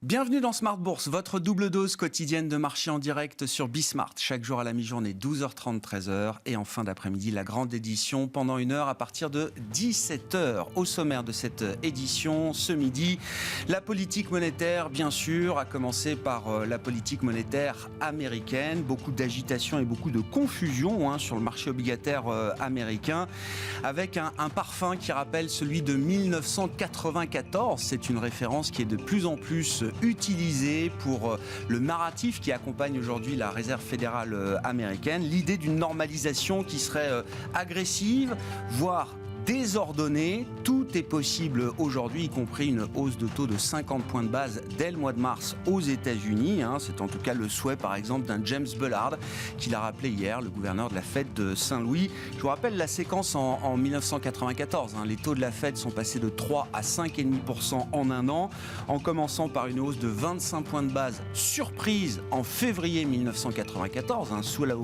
Bienvenue dans Smart Bourse, votre double dose quotidienne de marché en direct sur Bismart. Chaque jour à la mi-journée, 12h30, 13h. Et en fin d'après-midi, la grande édition pendant 1 heure à partir de 17h. Au sommaire de cette édition, ce midi, la politique monétaire, bien sûr, a commencé par la politique monétaire américaine. Beaucoup d'agitation et beaucoup de confusion sur le marché obligataire américain, avec un parfum qui rappelle celui de 1994. C'est une référence qui est de plus en plus utilisé pour le narratif qui accompagne aujourd'hui la Réserve fédérale américaine, l'idée d'une normalisation qui serait agressive, voire désordonnée. Tout est possible aujourd'hui, y compris une hausse de taux de 50 points de base dès le mois de mars aux États-Unis. C'est en tout cas le souhait, par exemple, d'un James Bullard, qui l'a rappelé hier, le gouverneur de la Fed de Saint-Louis. Je vous rappelle la séquence en 1994. Les taux de la Fed sont passés de 3 à 5,5% en un an, en commençant par une hausse de 25 points de base surprise en février 1994, sous la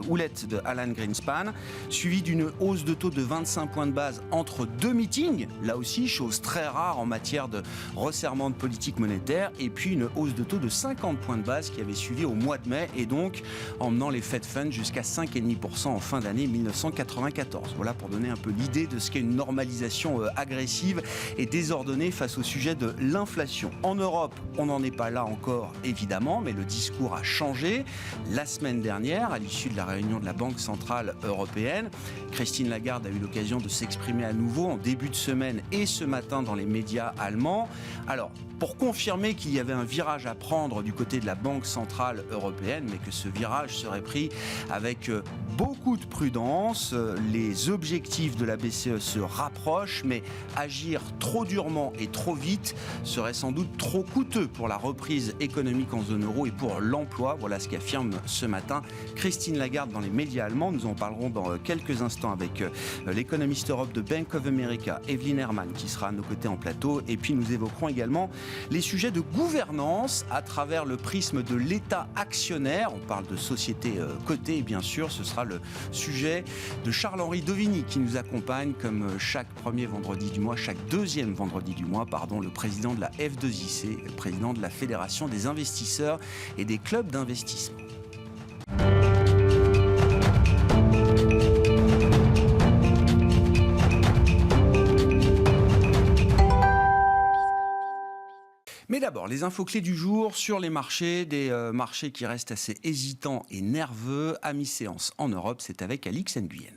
houlette de Alan Greenspan, suivi d'une hausse de taux de 25 points de base entre deux meetings, là aussi chose très rare en matière de resserrement de politique monétaire, et puis une hausse de taux de 50 points de base qui avait suivi au mois de mai, et donc emmenant les Fed Funds jusqu'à 5,5% en fin d'année 1994. Voilà pour donner un peu l'idée de ce qu'est une normalisation agressive et désordonnée face au sujet de l'inflation. En Europe, on n'en est pas là encore évidemment, mais le discours a changé. La semaine dernière, à l'issue de la réunion de la Banque Centrale Européenne, Christine Lagarde a eu l'occasion de s'exprimer à nouveau en début de semaine et ce matin dans les médias allemands. Alors, pour confirmer qu'il y avait un virage à prendre du côté de la Banque Centrale Européenne, mais que ce virage serait pris avec beaucoup de prudence. Les objectifs de la BCE se rapprochent, mais agir trop durement et trop vite serait sans doute trop coûteux pour la reprise économique en zone euro et pour l'emploi. Voilà ce qu'affirme ce matin Christine Lagarde dans les médias allemands. Nous en parlerons dans quelques instants avec l'économiste Europe de Bank of America, Evelyne Herrmann, qui sera à nos côtés en plateau. Et puis nous évoquerons également les sujets de gouvernance à travers le prisme de l'État actionnaire. On parle de sociétés cotées, bien sûr. Ce sera le sujet de Charles-Henri Dovini qui nous accompagne comme chaque premier vendredi du mois, chaque deuxième vendredi du mois, le président de la F2IC, le président de la Fédération des investisseurs et des clubs d'investissement. Mais d'abord, les infos clés du jour sur les marchés, des marchés qui restent assez hésitants et nerveux. À mi-séance en Europe, c'est avec Alix Nguyen.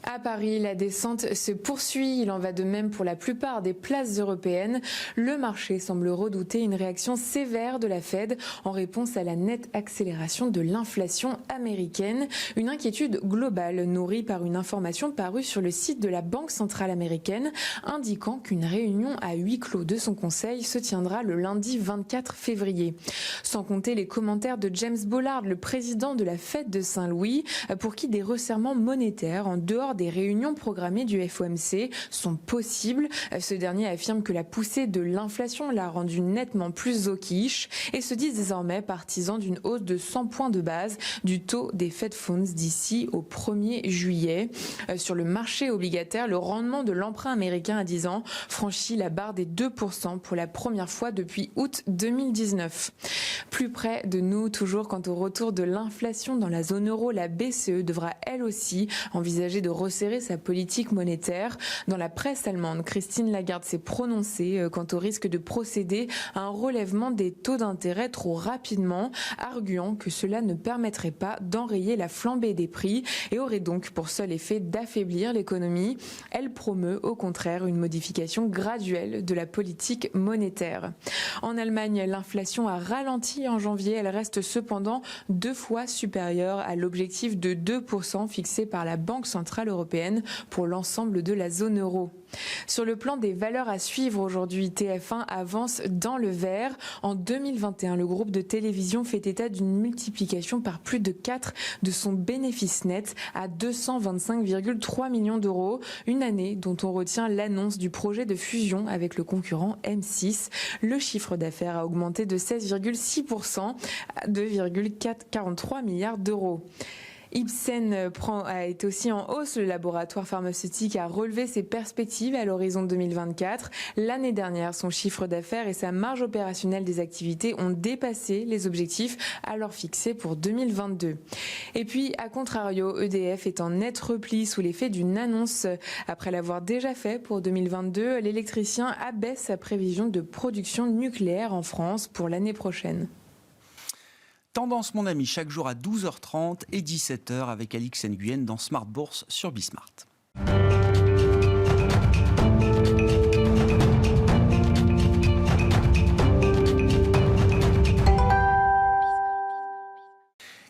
À Paris, la descente se poursuit. Il en va de même pour la plupart des places européennes. Le marché semble redouter une réaction sévère de la Fed en réponse à la nette accélération de l'inflation américaine. Une inquiétude globale nourrie par une information parue sur le site de la Banque centrale américaine indiquant qu'une réunion à huis clos de son conseil se tiendra le lundi 24 février. Sans compter les commentaires de James Bullard, le président de la Fed de Saint-Louis, pour qui des resserrements monétaires en dehors des réunions programmées du FOMC sont possibles. Ce dernier affirme que la poussée de l'inflation l'a rendu nettement plus au quiche et se dit désormais partisan d'une hausse de 100 points de base du taux des Fed Funds d'ici au 1er juillet. Sur le marché obligataire, le rendement de l'emprunt américain à 10 ans franchit la barre des 2% pour la première fois depuis août 2019. Plus près de nous, toujours quant au retour de l'inflation dans la zone euro, la BCE devra elle aussi envisager de resserrer sa politique monétaire. Dans la presse allemande, Christine Lagarde s'est prononcée quant au risque de procéder à un relèvement des taux d'intérêt trop rapidement, arguant que cela ne permettrait pas d'enrayer la flambée des prix et aurait donc pour seul effet d'affaiblir l'économie. Elle promeut au contraire une modification graduelle de la politique monétaire. En Allemagne, l'inflation a ralenti en janvier. Elle reste cependant 2 fois supérieure à l'objectif de 2% fixé par la Banque centrale européenne pour l'ensemble de la zone euro. Sur le plan des valeurs à suivre aujourd'hui, TF1 avance dans le vert. En 2021, le groupe de télévision fait état d'une multiplication par plus de 4 de son bénéfice net à 225,3 millions d'euros. Une année dont on retient l'annonce du projet de fusion avec le concurrent M6. Le chiffre d'affaires a augmenté de 16,6% à 2,43 milliards d'euros. Ipsen est aussi en hausse. Le laboratoire pharmaceutique a relevé ses perspectives à l'horizon 2024. L'année dernière, son chiffre d'affaires et sa marge opérationnelle des activités ont dépassé les objectifs alors fixés pour 2022. Et puis, à contrario, EDF est en net repli sous l'effet d'une annonce. Après l'avoir déjà fait pour 2022, l'électricien abaisse sa prévision de production nucléaire en France pour l'année prochaine. Tendance, mon ami, chaque jour à 12h30 et 17h avec Alix Nguyen dans Smart Bourse sur Bismart.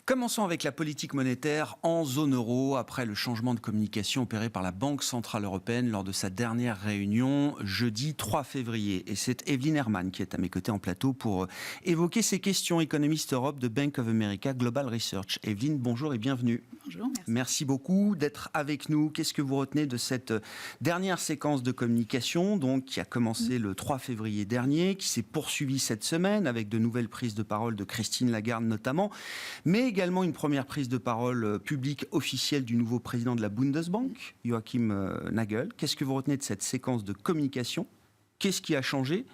Commençons avec la politique monétaire en zone euro après le changement de communication opéré par la Banque Centrale Européenne lors de sa dernière réunion jeudi 3 février. Et c'est Evelyne Hermann qui est à mes côtés en plateau pour évoquer ces questions. Économiste Europe de Bank of America Global Research. Evelyne, bonjour et bienvenue. Bonjour, merci. Merci beaucoup d'être avec nous. Qu'est-ce que vous retenez de cette dernière séquence de communication donc, qui a commencé le 3 février dernier, qui s'est poursuivie cette semaine avec de nouvelles prises de parole de Christine Lagarde notamment, mais également une première prise de parole publique officielle du nouveau président de la Bundesbank, Joachim Nagel. Qu'est-ce que vous retenez de cette séquence de communication ? Qu'est-ce qui a changé ?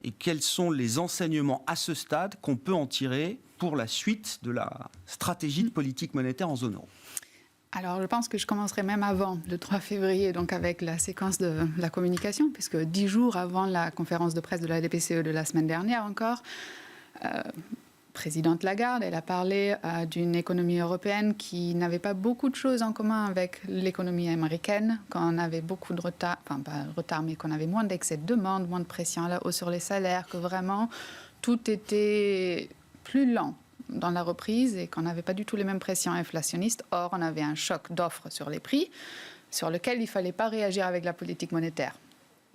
Et quels sont les enseignements à ce stade qu'on peut en tirer pour la suite de la stratégie de politique monétaire en zone euro ? Alors, je pense que je commencerai même avant le 3 février, donc avec la séquence de la communication, puisque 10 jours avant la conférence de presse de la BCE de la semaine dernière encore, présidente Lagarde, elle a parlé d'une économie européenne qui n'avait pas beaucoup de choses en commun avec l'économie américaine, qu'on avait beaucoup de retard, enfin pas de retard, mais qu'on avait moins d'excès de demande, moins de pression à la hausse sur les salaires, que vraiment tout était plus lent dans la reprise et qu'on n'avait pas du tout les mêmes pressions inflationnistes. Or, on avait un choc d'offres sur les prix sur lequel il ne fallait pas réagir avec la politique monétaire.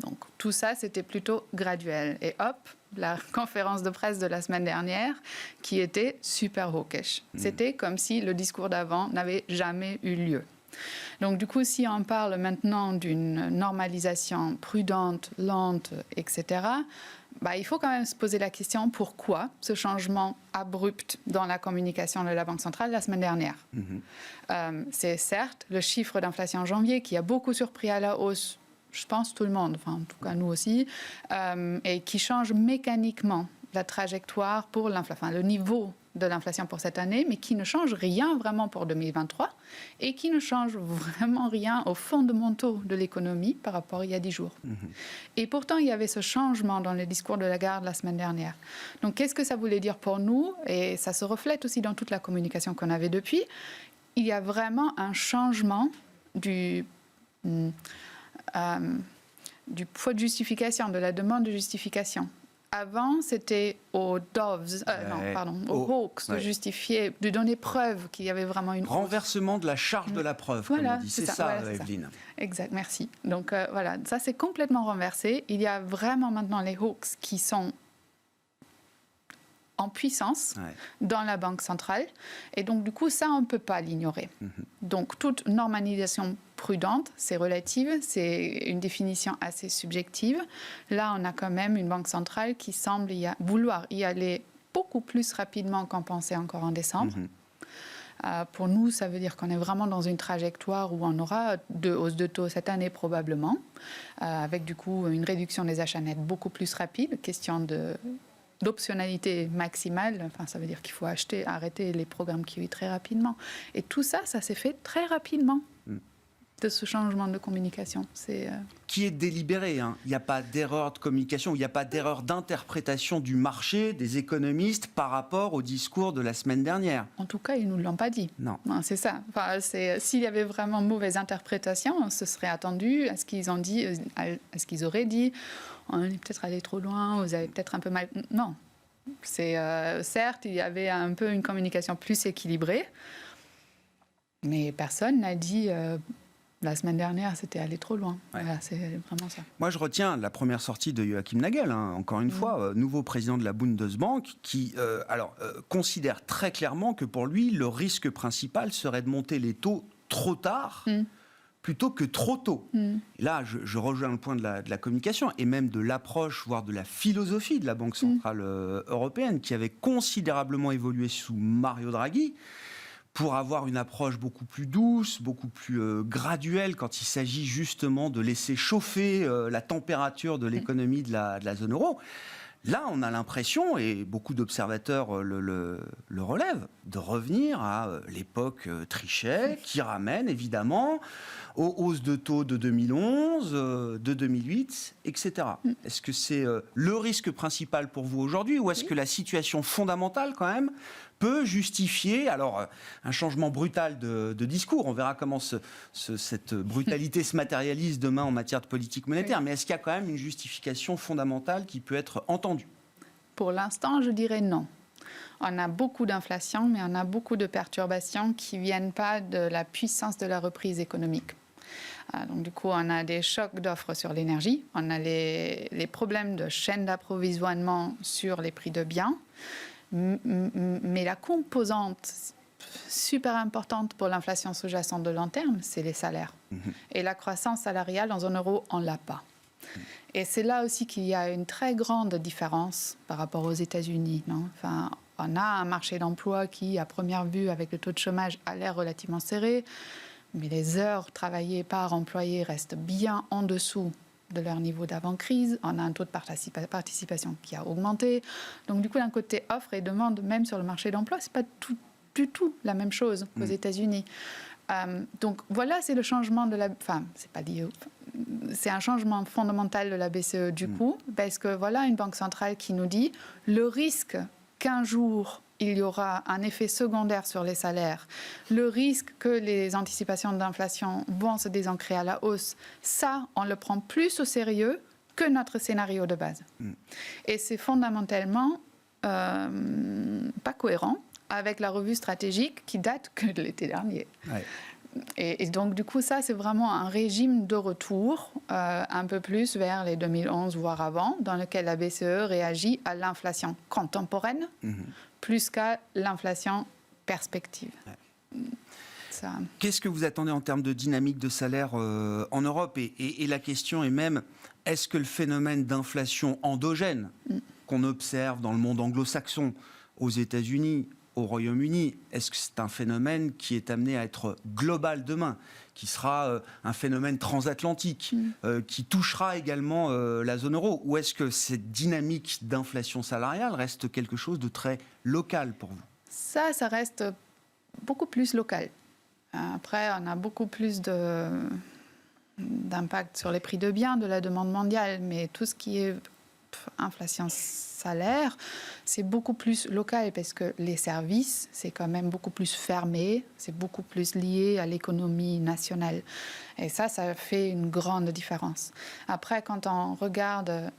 Donc tout ça, c'était plutôt graduel. Et hop, la conférence de presse de la semaine dernière, qui était super hawkish. C'était comme si le discours d'avant n'avait jamais eu lieu. Donc du coup, si on parle maintenant d'une normalisation prudente, lente, etc., il faut quand même se poser la question pourquoi ce changement abrupt dans la communication de la Banque centrale la semaine dernière. C'est certes le chiffre d'inflation en janvier qui a beaucoup surpris à la hausse, je pense tout le monde, enfin en tout cas nous aussi, et qui change mécaniquement la trajectoire pour l'inflation, enfin, le niveau de l'inflation pour cette année, mais qui ne change rien vraiment pour 2023 et qui ne change vraiment rien aux fondamentaux de l'économie par rapport à il y a 10 jours. Et pourtant, il y avait ce changement dans le discours de Lagarde la semaine dernière. Donc, qu'est-ce que ça voulait dire pour nous ? Et ça se reflète aussi dans toute la communication qu'on avait depuis. Il y a vraiment un changement du poids de justification, de la demande de justification. Avant, c'était aux doves, aux hawks de justifier, de donner preuve qu'il y avait vraiment une renversement de la charge de la preuve, voilà, comme on dit. C'est ça, Evelyne. Exact, merci. Donc voilà, ça c'est complètement renversé. Il y a vraiment maintenant les hawks qui sont en puissance dans la Banque centrale. Et donc, du coup, ça, on ne peut pas l'ignorer. Donc, toute normalisation prudente, c'est relative, c'est une définition assez subjective. Là, on a quand même une Banque centrale qui semble vouloir y aller beaucoup plus rapidement qu'on pensait encore en décembre. Pour nous, ça veut dire qu'on est vraiment dans une trajectoire où on aura deux hausses de taux cette année probablement, avec du coup une réduction des achats nets beaucoup plus rapide, question d'optionnalité maximale, enfin, ça veut dire qu'il faut arrêter les programmes QE très rapidement. Et tout ça, ça s'est fait très rapidement de ce changement de communication. Qui est délibéré. Il n'y a pas d'erreur de communication, il n'y a pas d'erreur d'interprétation du marché, des économistes par rapport au discours de la semaine dernière. En tout cas, ils ne nous l'ont pas dit. Non, c'est ça. Enfin, s'il y avait vraiment mauvaise interprétation, on se serait attendu à ce qu'ils ont dit, à ce qu'ils auraient dit. On est peut-être allé trop loin, vous avez peut-être un peu mal... Non. Certes, il y avait un peu une communication plus équilibrée, mais personne n'a dit... la semaine dernière, c'était aller trop loin. Voilà, c'est vraiment ça. Moi, je retiens la première sortie de Joachim Nagel, encore une fois, nouveau président de la Bundesbank, qui considère très clairement que pour lui, le risque principal serait de monter les taux trop tard, plutôt que trop tôt. Et là, je rejoins le point de la communication et même de l'approche, voire de la philosophie de la Banque centrale européenne, qui avait considérablement évolué sous Mario Draghi, pour avoir une approche beaucoup plus douce, beaucoup plus graduelle quand il s'agit justement de laisser chauffer la température de l'économie de la zone euro. Là, on a l'impression, et beaucoup d'observateurs le relèvent, de revenir à l'époque Trichet, qui ramène évidemment aux hausses de taux de 2011, de 2008, etc. Est-ce que c'est le risque principal pour vous aujourd'hui, ou est-ce que la situation fondamentale, quand même, peut justifier un changement brutal de discours? On verra comment cette brutalité se matérialise demain en matière de politique monétaire. Mais est-ce qu'il y a quand même une justification fondamentale qui peut être entendue? Pour l'instant, je dirais non. On a beaucoup d'inflation, mais on a beaucoup de perturbations qui ne viennent pas de la puissance de la reprise économique. Donc, du coup, on a des chocs d'offres sur l'énergie, on a les problèmes de chaîne d'approvisionnement sur les prix de biens. Mais la composante super importante pour l'inflation sous-jacente de long terme, c'est les salaires. Et la croissance salariale en zone euro, on ne l'a pas. Et c'est là aussi qu'il y a une très grande différence par rapport aux États-Unis. Enfin, on a un marché d'emploi qui, à première vue, avec le taux de chômage, a l'air relativement serré, mais les heures travaillées par employé restent bien en dessous de leur niveau d'avant-crise. On a un taux de participation qui a augmenté. Donc, du coup, d'un côté, offre et demande, même sur le marché d'emploi, ce n'est pas du tout la même chose qu'aux États-Unis. Donc, voilà, c'est le changement de la... Enfin, c'est pas lié... C'est un changement fondamental de la BCE, du coup, parce que voilà une banque centrale qui nous dit le risque qu'un jour il y aura un effet secondaire sur les salaires, le risque que les anticipations d'inflation vont se désancrer à la hausse, ça, on le prend plus au sérieux que notre scénario de base. Et c'est fondamentalement pas cohérent avec la revue stratégique qui date que de l'été dernier. Ouais. Et donc, du coup, ça, c'est vraiment un régime de retour, un peu plus vers les 2011, voire avant, dans lequel la BCE réagit à l'inflation contemporaine, plus qu'à l'inflation perspective. Ouais. Ça... Qu'est-ce que vous attendez en termes de dynamique de salaire en Europe ? Et la question est même, est-ce que le phénomène d'inflation endogène qu'on observe dans le monde anglo-saxon, aux États-Unis, au Royaume-Uni, est-ce que c'est un phénomène qui est amené à être global demain, qui sera un phénomène transatlantique, qui touchera également la zone euro? Ou est-ce que cette dynamique d'inflation salariale reste quelque chose de très local pour vous? Ça reste beaucoup plus local. Après, on a beaucoup plus d'impact sur les prix de biens, de la demande mondiale, mais tout ce qui est inflation salaire, c'est beaucoup plus local parce que les services, c'est quand même beaucoup plus fermé, c'est beaucoup plus lié à l'économie nationale. Et ça fait une grande différence. Après, quand on regarde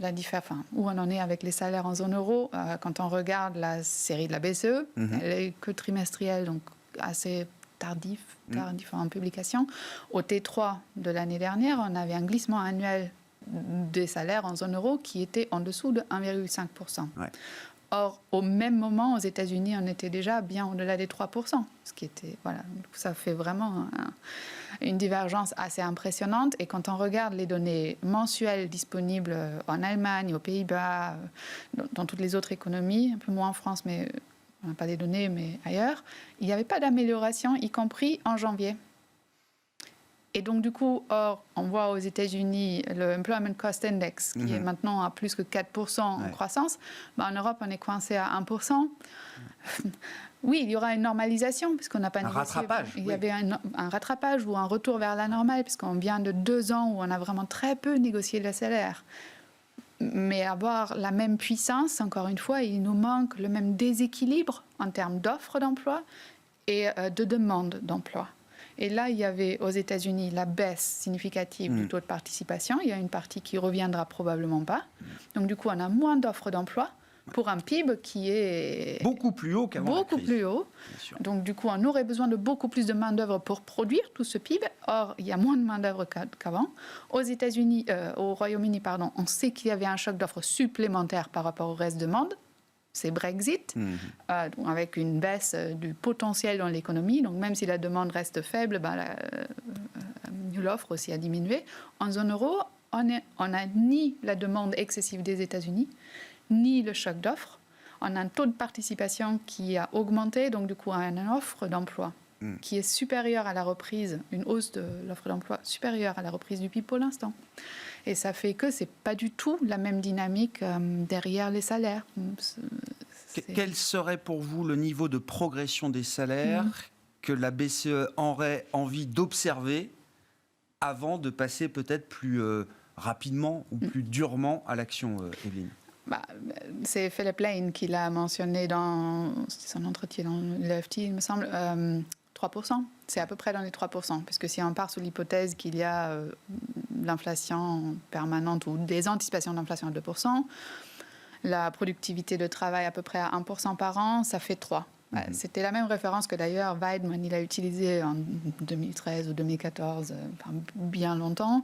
où on en est avec les salaires en zone euro, quand on regarde la série de la BCE, elle est que trimestrielle, donc assez tardif en publication. Au T3 de l'année dernière, on avait un glissement annuel des salaires en zone euro qui était en dessous de 1,5%. Ouais. Or, au même moment, aux États-Unis, on était déjà bien au-delà des 3%. Ce qui était, voilà, ça fait vraiment une divergence assez impressionnante. Et quand on regarde les données mensuelles disponibles en Allemagne, aux Pays-Bas, dans toutes les autres économies, un peu moins en France, mais on n'a pas les données, mais ailleurs, il n'y avait pas d'amélioration, y compris en janvier. Et donc, du coup, on voit aux États-Unis le Employment Cost Index, qui est maintenant à plus que 4% en croissance. En Europe, on est coincé à 1%. Oui, il y aura une normalisation, puisqu'on n'a pas négocié. Rattrapage. Il y avait un rattrapage ou un retour vers la normale, puisqu'on vient de 2 ans où on a vraiment très peu négocié le salaire. Mais avoir la même puissance, encore une fois, il nous manque le même déséquilibre en termes d'offres d'emploi et de demande d'emploi. Et là, il y avait aux États-Unis la baisse significative du taux de participation. Il y a une partie qui ne reviendra probablement pas. Donc, du coup, on a moins d'offres d'emploi pour un PIB qui est... beaucoup plus haut qu'avant la crise. Beaucoup plus haut. Donc, du coup, on aurait besoin de beaucoup plus de main-d'œuvre pour produire tout ce PIB. Or, il y a moins de main-d'œuvre qu'avant. Aux États-Unis, au Royaume-Uni, on sait qu'il y avait un choc d'offres supplémentaire par rapport au reste du monde. C'est Brexit, avec une baisse du potentiel dans l'économie. Donc, même si la demande reste faible, l'offre aussi a diminué. En zone euro, on n'a ni la demande excessive des États-Unis, ni le choc d'offres. On a un taux de participation qui a augmenté, donc du coup, on a une offre d'emploi qui est supérieure à la reprise, une hausse de l'offre d'emploi supérieure à la reprise du PIB pour l'instant. Et ça fait que ce n'est pas du tout la même dynamique derrière les salaires. Quel serait pour vous le niveau de progression des salaires que la BCE aurait envie d'observer avant de passer peut-être plus rapidement ou plus durement à l'action, Evelyne? C'est Philip Lane qui l'a mentionné dans son entretien dans l'EFT, il me semble. 3%, c'est à peu près dans les 3%, parce que si on part sous l'hypothèse qu'il y a l'inflation permanente ou des anticipations d'inflation à 2%, la productivité de travail à peu près à 1% par an, ça fait 3%. C'était la même référence que d'ailleurs Weidmann, il a utilisé en 2013 ou 2014, bien longtemps.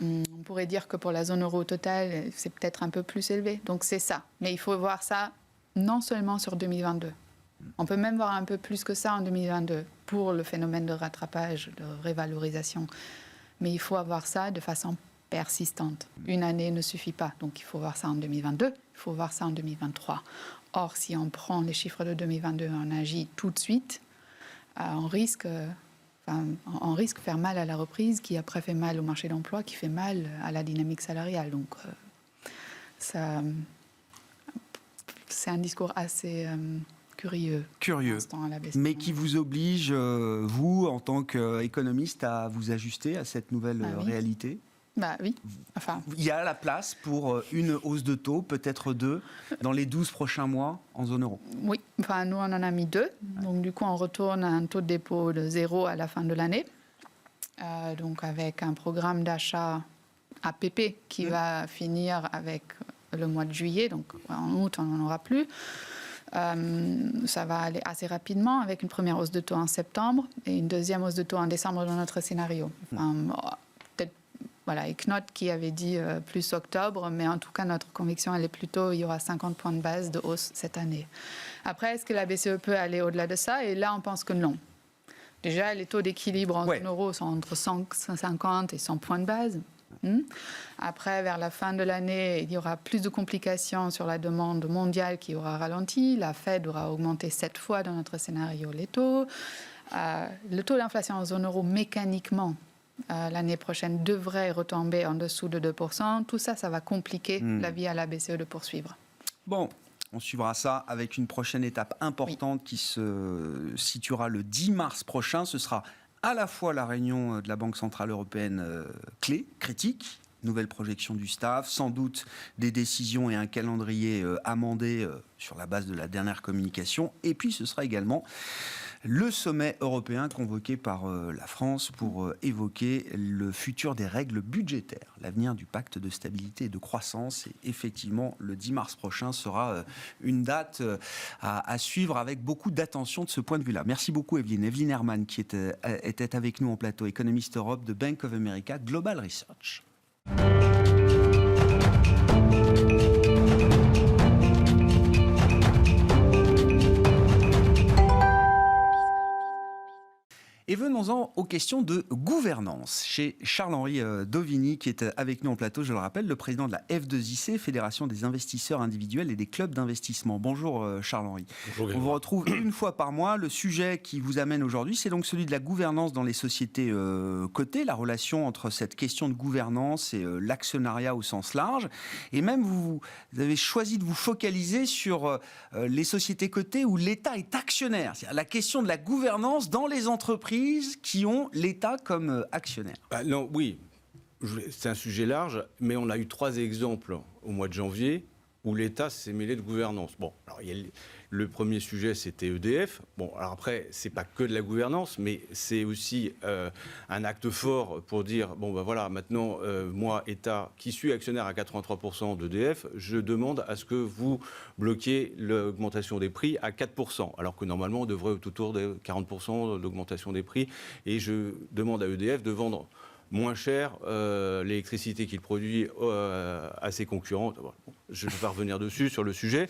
On pourrait dire que pour la zone euro totale, c'est peut-être un peu plus élevé. Donc c'est ça. Mais il faut voir ça non seulement sur 2022. On peut même voir un peu plus que ça en 2022 pour le phénomène de rattrapage, de révalorisation. Mais il faut avoir ça de façon persistante. Une année ne suffit pas. Donc il faut voir ça en 2022, il faut voir ça en 2023. Or, si on prend les chiffres de 2022 et on agit tout de suite, on risque de faire mal à la reprise, qui après fait mal au marché d'emploi, qui fait mal à la dynamique salariale. Donc c'est un discours assez... curieux, mais qui vous oblige, vous, en tant qu'économiste, à vous ajuster à cette nouvelle réalité? Oui. Il y a la place pour une hausse de taux, peut-être 2, dans les 12 prochains mois en zone euro? Oui, nous on en a mis 2. Donc du coup, on retourne à un taux de dépôt de 0 à la fin de l'année. Donc avec un programme d'achat APP qui va finir avec le mois de juillet. Donc en août, on n'en aura plus. Ça va aller assez rapidement avec une première hausse de taux en septembre et une deuxième hausse de taux en décembre dans notre scénario. Et Knot qui avait dit plus octobre, mais en tout cas notre conviction elle est plutôt il y aura 50 points de base de hausse cette année. Après, est-ce que la BCE peut aller au-delà de ça? Et là on pense que non. Déjà les taux d'équilibre en zone euro sont entre 150 et 100 points de base. Après, vers la fin de l'année, il y aura plus de complications sur la demande mondiale qui aura ralenti. La Fed aura augmenté 7 fois dans notre scénario les taux. Le taux d'inflation en zone euro, mécaniquement, l'année prochaine, devrait retomber en dessous de 2%. Tout ça, ça va compliquer la vie à la BCE de poursuivre. Bon. On suivra ça avec une prochaine étape importante qui se situera le 10 mars prochain. Ce sera à la fois la réunion de la Banque Centrale Européenne clé, critique, nouvelle projection du staff, sans doute des décisions et un calendrier amendé sur la base de la dernière communication. Et puis ce sera également le sommet européen convoqué par la France pour évoquer le futur des règles budgétaires, l'avenir du pacte de stabilité et de croissance. Et effectivement, le 10 mars prochain sera une date à suivre avec beaucoup d'attention de ce point de vue-là. Merci beaucoup Evelyne. Evelyne Hermann qui était avec nous en plateau, économiste Europe de Bank of America Global Research. Et venons-en aux questions de gouvernance. Chez Charles-Henri Dovini, qui est avec nous en plateau, je le rappelle, le président de la F2IC, Fédération des investisseurs individuels et des clubs d'investissement. Bonjour Charles-Henri. Bonjour. On vous retrouve une fois par mois. Le sujet qui vous amène aujourd'hui, c'est donc celui de la gouvernance dans les sociétés cotées, la relation entre cette question de gouvernance et l'actionnariat au sens large. Et même, vous avez choisi de vous focaliser sur les sociétés cotées où l'État est actionnaire. C'est-à-dire la question de la gouvernance dans les entreprises qui ont l'État comme actionnaire. Non, oui, c'est un sujet large, mais on a eu 3 exemples au mois de janvier où l'État s'est mêlé de gouvernance. Bon, alors le premier sujet, c'était EDF. Bon, alors après, c'est pas que de la gouvernance, mais c'est aussi un acte fort pour dire, bon, ben voilà, maintenant, moi, État, qui suis actionnaire à 83% d'EDF, je demande à ce que vous bloquiez l'augmentation des prix à 4%, alors que normalement, on devrait être autour de 40% d'augmentation des prix. Et je demande à EDF de vendre moins cher l'électricité qu'il produit à ses concurrents. Je ne vais pas revenir dessus sur le sujet.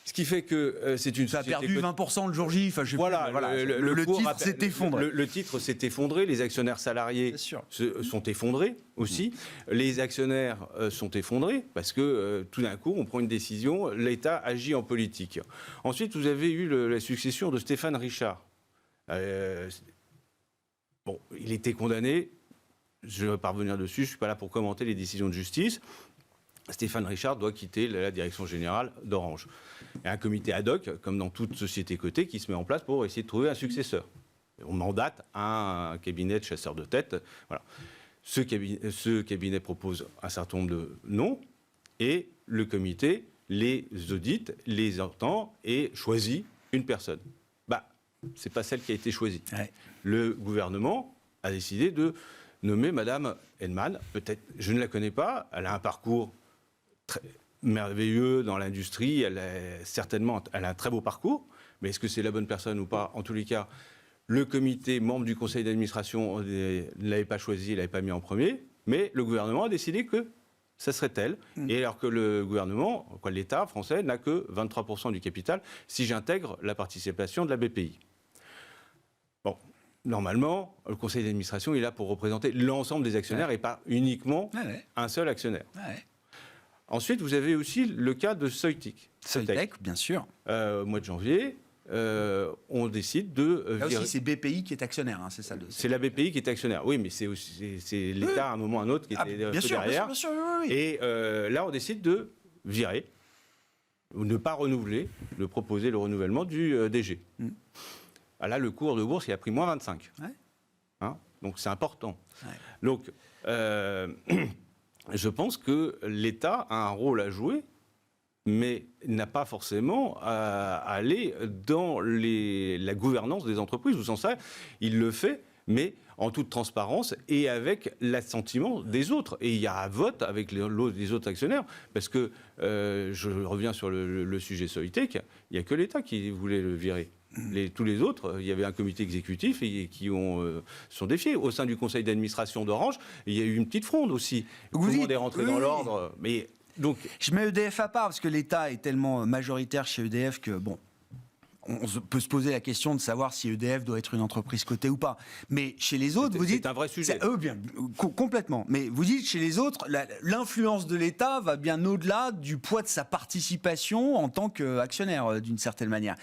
Ce qui fait que c'est une société... Ça a perdu 20% le jour J. Enfin, voilà, le titre s'est effondré. Le titre s'est effondré. Les actionnaires salariés sont effondrés aussi. Les actionnaires sont effondrés parce que tout d'un coup, on prend une décision. L'État agit en politique. Ensuite, vous avez eu la succession de Stéphane Richard. Bon, il était condamné. Je ne vais pas revenir dessus. Je ne suis pas là pour commenter les décisions de justice. Stéphane Richard doit quitter la direction générale d'Orange. Il y a un comité ad hoc, comme dans toute société cotée, qui se met en place pour essayer de trouver un successeur. On mandate un cabinet de chasseurs de tête. Voilà. Ce cabinet propose un certain nombre de noms et le comité les audite, les entend et choisit une personne. Ce n'est pas celle qui a été choisie. Ouais. Le gouvernement a décidé de nommer Madame Heinemann. Peut-être, je ne la connais pas, elle a un parcours très merveilleux dans l'industrie, elle a un très beau parcours, mais est-ce que c'est la bonne personne ou pas? En tous les cas, le comité, membre du conseil d'administration, ne l'avait pas choisi, ne l'avait pas mis en premier, mais le gouvernement a décidé que ça serait elle. Et alors que le gouvernement, l'État français, n'a que 23% du capital, si j'intègre la participation de la BPI. Bon, normalement, le conseil d'administration est là pour représenter l'ensemble des actionnaires et pas uniquement un seul actionnaire. Ensuite, vous avez aussi le cas de Soitec. Soitec, bien sûr. Au mois de janvier, on décide de... Là aussi, c'est BPI qui est actionnaire, hein, c'est ça. C'est la BPI qui est actionnaire, oui, mais c'est l'État à un moment ou à un autre qui était bien sûr, derrière. Bien sûr, oui. Et là, on décide de virer, ou ne pas renouveler, de proposer le renouvellement du DG. Là, le cours de bourse, il a pris moins 25. Ouais. Hein, donc, c'est important. Ouais. Donc, je pense que l'État a un rôle à jouer, mais n'a pas forcément à aller dans la gouvernance des entreprises. Vous en savez, il le fait, mais en toute transparence et avec l'assentiment des autres. Et il y a un vote avec les autres actionnaires, parce que, je reviens sur le sujet Soitec, il n'y a que l'État qui voulait le virer. Tous les autres, il y avait un comité exécutif qui sont défiés. Au sein du conseil d'administration d'Orange, il y a eu une petite fronde aussi. Tout le monde est rentré dans l'ordre, mais... Donc, je mets EDF à part parce que l'État est tellement majoritaire chez EDF que, bon, on peut se poser la question de savoir si EDF doit être une entreprise cotée ou pas. Mais chez les autres, vous dites... C'est un vrai sujet. Bien, complètement. Mais vous dites, chez les autres, l'influence de l'État va bien au-delà du poids de sa participation en tant qu'actionnaire, d'une certaine manière.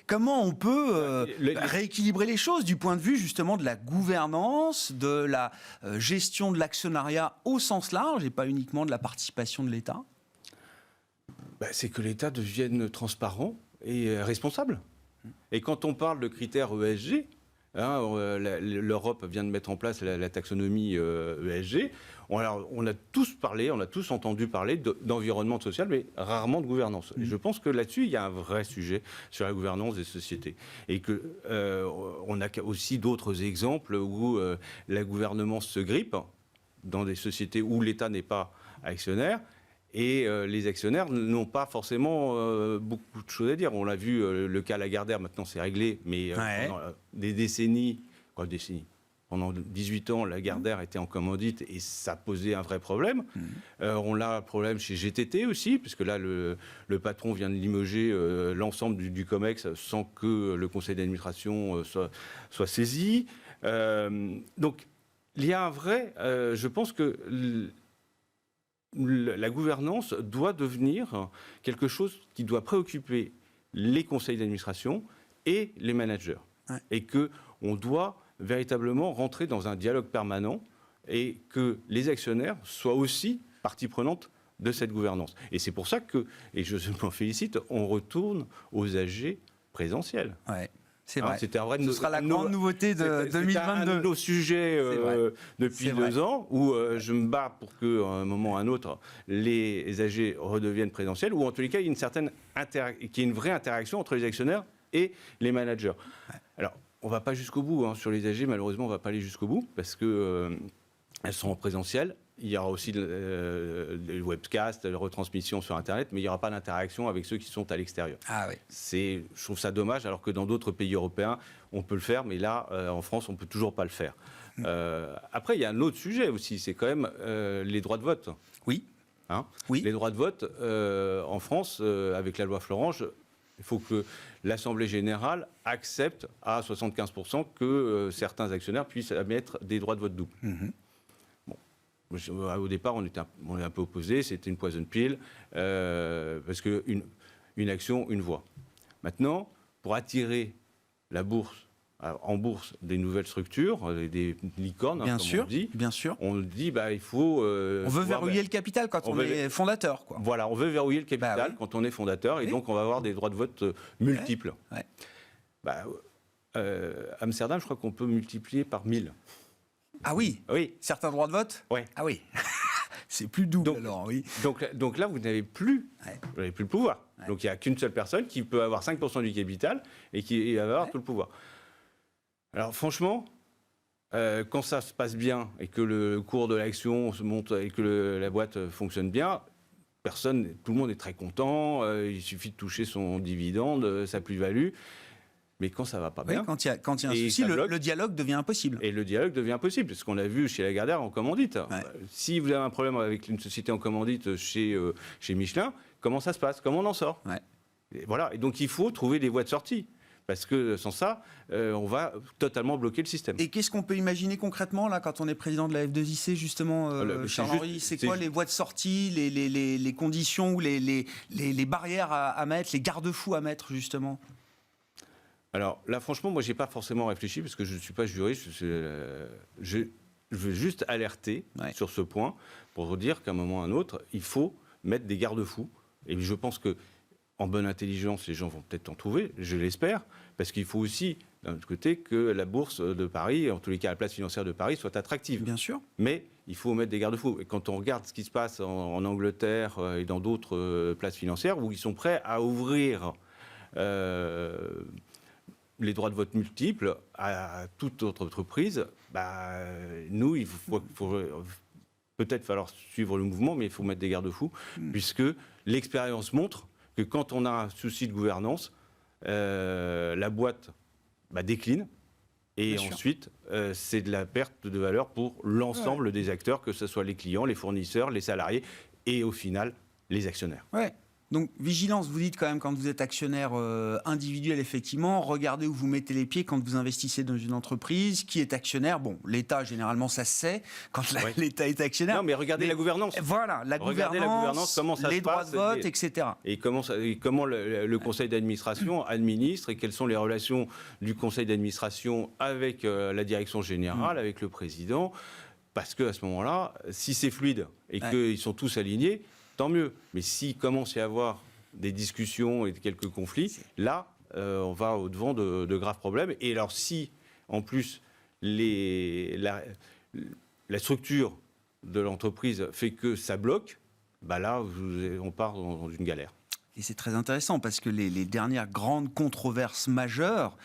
Comment on peut rééquilibrer les choses du point de vue, justement, de la gouvernance, de la gestion de l'actionnariat au sens large et pas uniquement de la participation de l'État? C'est que l'État devienne transparent et responsable. Et quand on parle de critères ESG, l'Europe vient de mettre en place la taxonomie ESG, on a tous entendu parler d'environnement social, mais rarement de gouvernance. Et je pense que là-dessus, il y a un vrai sujet sur la gouvernance des sociétés. Et qu'on a aussi d'autres exemples où la gouvernance se grippe dans des sociétés où l'État n'est pas actionnaire. Et les actionnaires n'ont pas forcément beaucoup de choses à dire. On l'a vu, le cas Lagardère, maintenant c'est réglé, mais pendant des décennies, pendant 18 ans, Lagardère était en commandite et ça posait un vrai problème. On a un problème chez GTT aussi, puisque là, le patron vient de limoger l'ensemble du COMEX sans que le conseil d'administration soit saisi. Donc, il y a un vrai... je pense que... La gouvernance doit devenir quelque chose qui doit préoccuper les conseils d'administration et les managers. Et qu'on doit véritablement rentrer dans un dialogue permanent et que les actionnaires soient aussi partie prenante de cette gouvernance. Et c'est pour ça que, et je m'en félicite, on retourne aux AG présentiels. Ouais. C'est vrai. Ce sera la grande nouveauté de 2022. C'est un de nos sujets depuis 2 ans où je me bats pour qu'à un moment ou à un autre, les AG redeviennent présentiels, ou en tous les cas, il y ait une vraie interaction entre les actionnaires et les managers. Ouais. Alors, on ne va pas jusqu'au bout. Sur les AG, malheureusement, on ne va pas aller jusqu'au bout parce qu'elles sont en présentiel. Il y aura aussi le webcast, la retransmission sur Internet, mais il n'y aura pas d'interaction avec ceux qui sont à l'extérieur. Ah oui. Je trouve ça dommage, alors que dans d'autres pays européens, on peut le faire, mais là, en France, on ne peut toujours pas le faire. Après, il y a un autre sujet aussi, c'est quand même les droits de vote. Oui. Oui. Les droits de vote, en France, avec la loi Florange, il faut que l'Assemblée générale accepte à 75% que certains actionnaires puissent émettre des droits de vote doubles. Au départ, on est un peu opposés, c'était une poison pill, parce qu'une action, une voix. Maintenant, pour attirer la bourse en bourse des nouvelles structures, des licornes, Bien comme sûr, on dit. bien sûr. On dit il faut... On veut verrouiller le capital quand on est fondateur, quoi. Voilà, on veut verrouiller le capital Bah oui. quand on est fondateur, et Oui. donc on va avoir des droits de vote multiples. Ouais. Amsterdam, je crois qu'on peut multiplier par 1000. Ah oui, Oui. certains droits de vote. Ouais. Ah oui. C'est plus double Donc- alors, oui. Donc là, vous n'avez plus, Ouais. vous n'avez plus le pouvoir. Ouais. Donc il n'y a qu'une seule personne qui peut avoir 5% du capital et qui va avoir tout le pouvoir. Alors franchement, quand ça se passe bien et que le cours de l'action se monte et que la boîte fonctionne bien, tout le monde est très content. Il suffit de toucher son dividende, sa plus-value. Mais quand ça va pas Oui, bien, quand il y a un Et souci, ça bloque. le dialogue devient impossible. et le dialogue devient impossible, parce qu'on l'a vu chez Lagardère en commandite. Ouais. Si vous avez un problème avec une société en commandite chez Michelin, comment ça se passe? Comment on en sort? Ouais. Et voilà. Et donc il faut trouver des voies de sortie, parce que sans ça, on va totalement bloquer le système. Et qu'est-ce qu'on peut imaginer concrètement là quand on est président de la F2IC justement, c'est Charles-Henri? juste- C'est c'est quoi ju- les voies de sortie, les conditions ou les barrières à mettre, les garde-fous à mettre justement? Alors là, franchement, moi, j'ai pas forcément réfléchi, parce que je ne suis pas juriste. Je veux juste alerter Ouais. sur ce point pour vous dire qu'à un moment ou à un autre, il faut mettre des garde-fous. Et je pense que en bonne intelligence, les gens vont peut-être en trouver, je l'espère, parce qu'il faut aussi, d'un autre côté, que la bourse de Paris, en tous les cas la place financière de Paris, soit attractive. Bien sûr. Mais il faut mettre des garde-fous. Et quand on regarde ce qui se passe en Angleterre et dans d'autres places financières, où ils sont prêts à ouvrir les droits de vote multiples à toute autre entreprise, nous, il faut peut-être falloir suivre le mouvement, mais il faut mettre des garde-fous, puisque l'expérience montre que quand on a un souci de gouvernance, la boîte décline. Et Bien sûr. ensuite, c'est de la perte de valeur pour l'ensemble des acteurs, que ce soit les clients, les fournisseurs, les salariés et au final, les actionnaires. Ouais. Donc, vigilance, vous dites quand même, quand vous êtes actionnaire individuel, effectivement, regardez où vous mettez les pieds quand vous investissez dans une entreprise. Qui est actionnaire? Bon, l'État, généralement, ça se sait, quand Ouais. l'État est actionnaire. Non, mais regardez la gouvernance. Voilà, Regardez la gouvernance, comment ça les se droits passe, de vote, et- etc. Et comment le conseil d'administration administre, et quelles sont les relations du conseil d'administration avec la direction générale, avec le président. Parce qu'à ce moment-là, si c'est fluide et Ouais. qu'ils sont tous alignés, tant mieux. Mais s'il commence à y avoir des discussions et quelques conflits, là, on va au-devant de graves problèmes. Et alors, si, en plus, la structure de l'entreprise fait que ça bloque, là, on part dans une galère. Et c'est très intéressant parce que les dernières grandes controverses majeures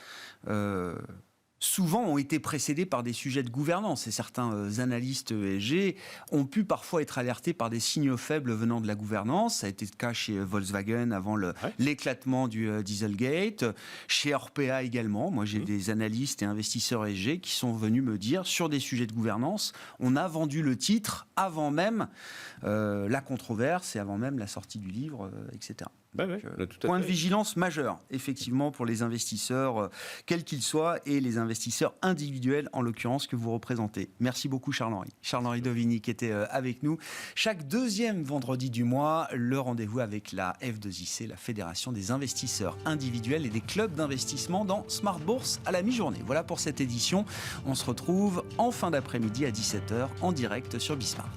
souvent ont été précédées par des sujets de gouvernance. Et certains analystes ESG ont pu parfois être alertés par des signaux faibles venant de la gouvernance. Ça a été le cas chez Volkswagen avant l'éclatement du Dieselgate, chez Orpea également. Moi, j'ai des analystes et investisseurs ESG qui sont venus me dire, sur des sujets de gouvernance, on a vendu le titre avant même la controverse et avant même la sortie du livre, etc. Tout à Point fait. de vigilance majeur, effectivement, pour les investisseurs, quels qu'ils soient, et les investisseurs individuels, en l'occurrence, que vous représentez. Merci beaucoup, Charles-Henri. Charles-Henri Dovigny, qui était avec nous. Chaque deuxième vendredi du mois, le rendez-vous avec la F2IC, la Fédération des investisseurs individuels et des clubs d'investissement dans Smart Bourse à la mi-journée. Voilà pour cette édition. On se retrouve en fin d'après-midi à 17h en direct sur Bismart.